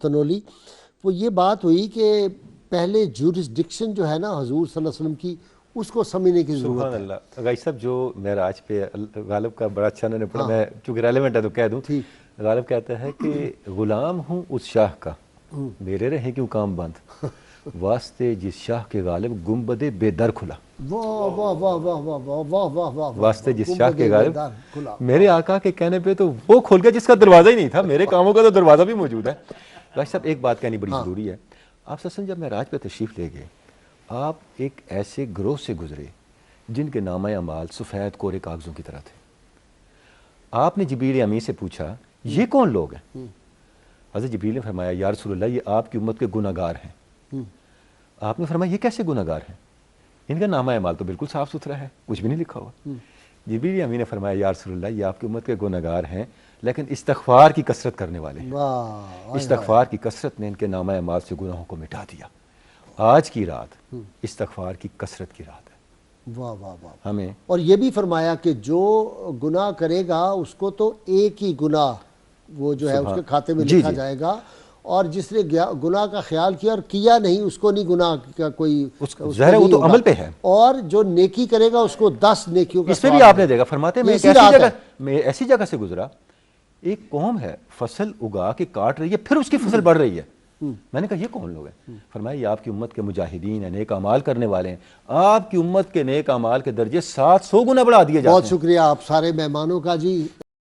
تنولی، وہ یہ بات ہوئی کہ پہلے جورسڈکشن جو ہے نا حضور صلی اللہ علیہ وسلم کی، اس کو سمجھنے کی ضرورت سبحان ہے. اللہ. غازی صاحب جو معراج پہ غالب کا بڑا اچھا انہوں نے پڑھا، میں چونکہ ریلیونٹ ہے تو کہہ دوں. غالب کہتا ہے کہ غلام ہوں اس شاہ کا، میرے رہے کیوں کام بند، واسطے جس شاہ کے غالب گنبد بے در کھلا. واہ واہ واہ واہ واہ واہ واہ واہ واہ، واسطے جس شاہ کے گنبد غالب، بیدار کھلا. میرے آقا کے کہنے پہ تو وہ کھل گیا جس کا دروازہ ہی نہیں تھا. میرے کاموں کا تو دروازہ بھی موجود ہے. غازی صاحب ایک بات کہنی بڑی ضروری ہے. آپ سسن جب معراج پہ تشریف لے گئے، آپ ایک ایسے گروہ سے گزرے جن کے نامہ اعمال سفید کورے کاغذوں کی طرح تھے. آپ نے جبریل امین سے پوچھا یہ کون لوگ ہیں؟ حضرت جبریل نے فرمایا یا رسول اللہ یہ آپ کی امت کے گناہ گار ہیں. آپ نے فرمایا یہ کیسے گناہ گار ہیں؟ ان کا نامہ اعمال تو بالکل صاف ستھرا ہے، کچھ بھی نہیں لکھا ہوا. جبریل امین نے فرمایا یا رسول اللہ یہ آپ کی امت کے گناہ گار ہیں لیکن استغفار کی کثرت کرنے والے ہیں. استغفار کی کثرت نے ان کے نامہ اعمال سے گناہوں کو مٹا دیا. آج کی رات استغفار کی کثرت کی رات ہے. واہ واہ واہ. ہمیں اور یہ بھی فرمایا کہ جو گناہ کرے گا اس کو تو ایک ہی گناہ وہ جو ہے اس کے کھاتے میں لکھا جائے گا، اور جس نے گناہ کا خیال کیا اور کیا نہیں اس کو نہیں گناہ کا کوئی ظاہر ہے وہ تو عمل پہ ہے، اور جو نیکی کرے گا اس کو 10 نیکیوں کا اس پہ بھی آپ نے دیکھا. فرماتے میں ایسی جگہ سے گزرا، ایک قوم ہے فصل اگا کے کاٹ رہی ہے پھر اس کی فصل بڑھ رہی ہے. میں نے کہا یہ کون لوگ ہیں؟ فرمایا یہ آپ کی امت کے مجاہدین ہیں، نیک اعمال کرنے والے ہیں. آپ کی امت کے نیک اعمال کے درجے 700 گنا بڑھا دیے جاتے ہیں. بہت شکریہ آپ سارے مہمانوں کا جی.